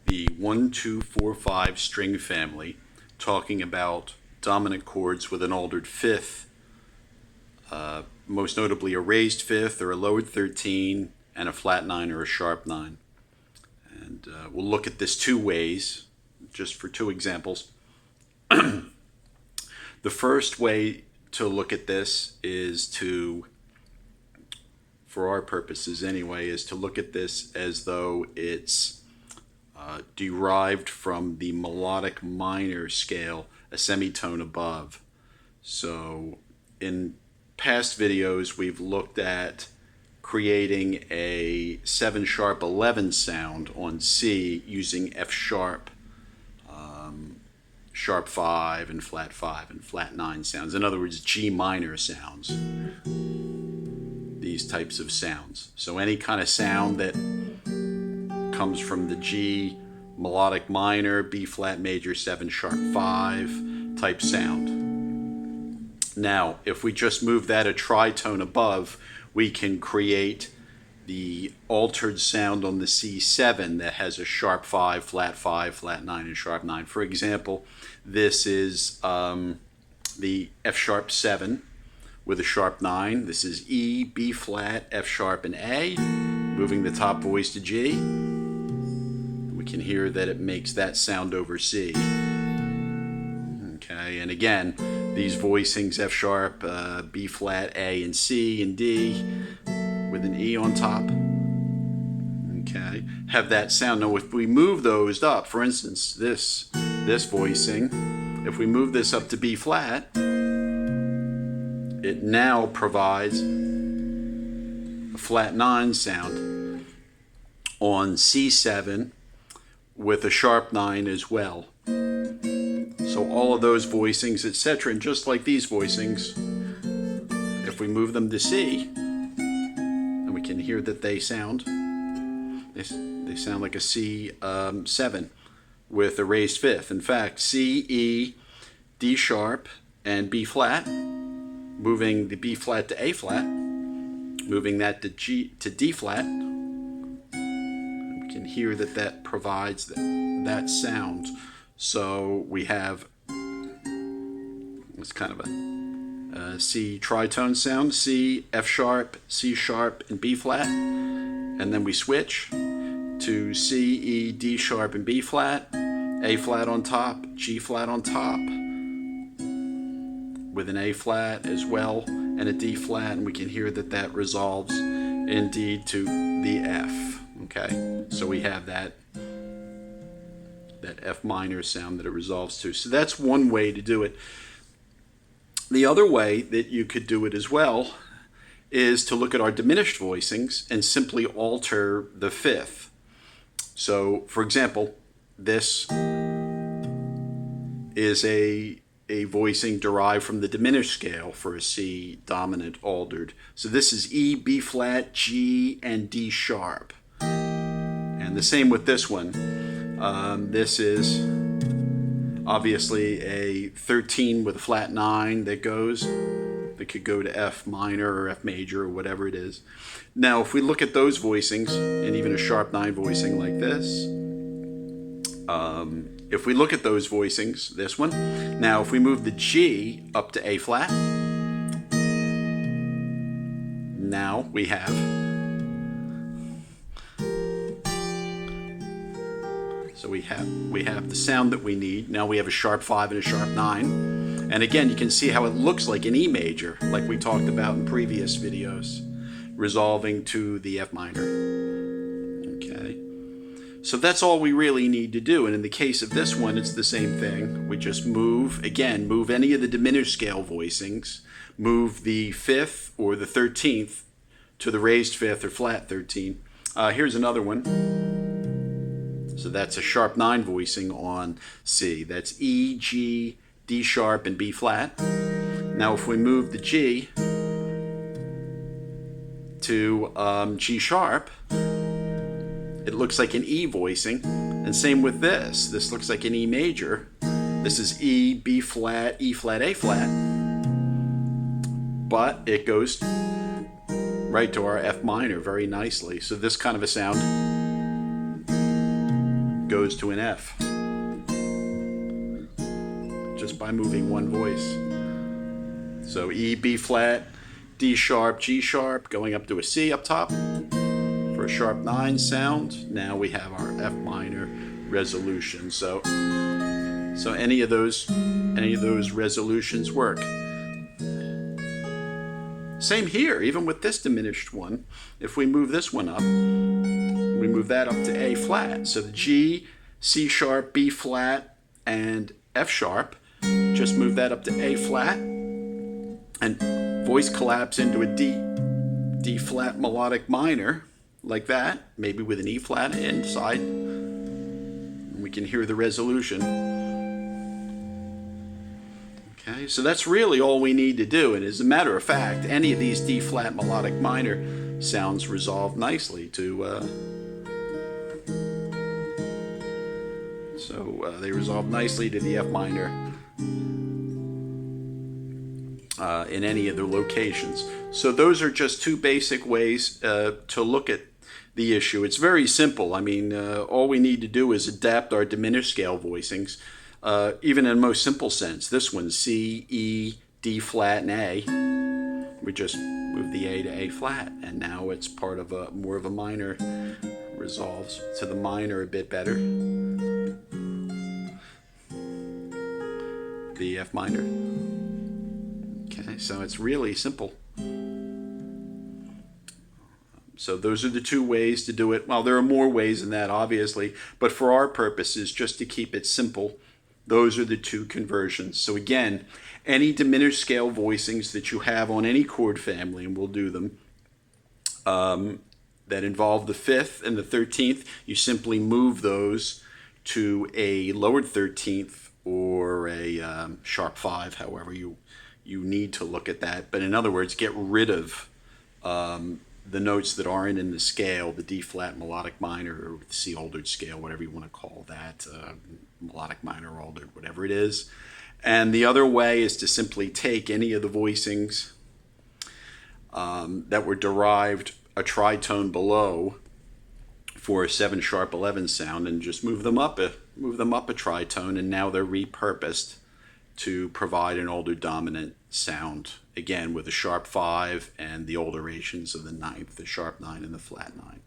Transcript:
the 1, 2, 4, 5 string family, talking about dominant chords with an altered fifth, most notably a raised fifth or a lowered 13 and a flat 9 or a sharp 9. And we'll look at this two ways, just for two examples. The first way to look at this is to, for our purposes anyway, is to look at this as though it's derived from the melodic minor scale, a semitone above. So in past videos we've looked at creating a 7 sharp 11 sound on C using F sharp, sharp 5 and flat 9 sounds. In other words, G minor sounds. These types of sounds. So any kind of sound that comes from the G melodic minor, B flat major 7 sharp 5 type sound. Now, if we just move that a tritone above, we can create the altered sound on the C7 that has a sharp 5, flat 9, and sharp 9. For example, this is the F sharp 7 with a sharp 9. This is E, B flat, F sharp, and A, moving the top voice to G. We can hear that it makes that sound over C. Okay, and again, these voicings, F sharp, B flat, A, and C, and D, with an E on top. Okay, have that sound. Now, if we move those up, for instance, this voicing, if we move this up to B flat, it now provides a flat 9 sound on C7 with a sharp 9 as well. So all of those voicings, etc., and just like these voicings, if we move them to C, and we can hear that they sound like a C7 with a raised fifth. In fact, C, E, D sharp, and B flat, moving the B flat to A flat, moving that to D flat, we can hear that provides that sound. So we have, it's kind of a C tritone sound, C, F sharp, C sharp, and B flat, and then we switch to C, E, D sharp, and B flat, A flat on top, G flat on top, with an A flat as well, and a D flat, and we can hear that resolves indeed to the F. Okay, so we have that F minor sound that it resolves to. So that's one way to do it. The other way that you could do it as well is to look at our diminished voicings and simply alter the fifth. So, for example, this is a voicing derived from the diminished scale for a C dominant altered. So this is E, B flat, G, and D sharp. And the same with this one. This is obviously a 13 with a flat 9 that could go to F minor or F major or whatever it is. Now, if we look at those voicings, and even a sharp 9 voicing like this, if we look at those voicings, this one, now if we move the G up to A flat, now we have, so we have the sound that we need. Now we have a sharp 5 and a sharp 9. And again, you can see how it looks like an E major, like we talked about in previous videos, resolving to the F minor. Okay. So that's all we really need to do. And in the case of this one, it's the same thing. We just move any of the diminished scale voicings, move the 5th or the 13th to the raised 5th or flat 13. Here's another one. So that's a sharp 9 voicing on C. That's E, G, D sharp, and B flat. Now if we move the G to G sharp, it looks like an E voicing. And same with this. This looks like an E major. This is E, B flat, E flat, A flat. But it goes right to our F minor very nicely. So this kind of a sound goes to an F just by moving one voice. So E, B flat, D sharp, G sharp, going up to a C up top for a sharp 9 sound. Now we have our F minor resolution. So any of those resolutions work. Same here, even with this diminished one. If we move this one up, we move that up to A flat. So the G, C sharp, B flat, and F sharp, just move that up to A flat, and voice collapse into a D flat melodic minor, like that, maybe with an E flat inside. And we can hear the resolution. Okay, so that's really all we need to do. And as a matter of fact, any of these D flat melodic minor sounds resolve nicely to they resolve nicely to the F minor in any of the locations. So those are just two basic ways to look at the issue. It's very simple. I mean, all we need to do is adapt our diminished scale voicings, even in the most simple sense. This one, C, E, D flat, and A. We just move the A to A flat, and now it's part of more of a minor, resolves to the minor a bit better. The F minor. Okay, so it's really simple. So those are the two ways to do it. Well, there are more ways than that, obviously, but for our purposes, just to keep it simple, those are the two conversions. So again, any diminished scale voicings that you have on any chord family, and we'll do them, that involve the 5th and the 13th, you simply move those to a lowered 13th or a sharp 5, however you need to look at that. But in other words, get rid of the notes that aren't in the scale, the D flat melodic minor or the C altered scale, whatever you want to call that, melodic minor altered, whatever it is. And the other way is to simply take any of the voicings that were derived a tritone below for a 7 sharp 11 sound and just move them up a tritone, and now they're repurposed to provide an older dominant sound, again with a sharp 5 and the alterations of the 9th, the sharp 9 and the flat 9.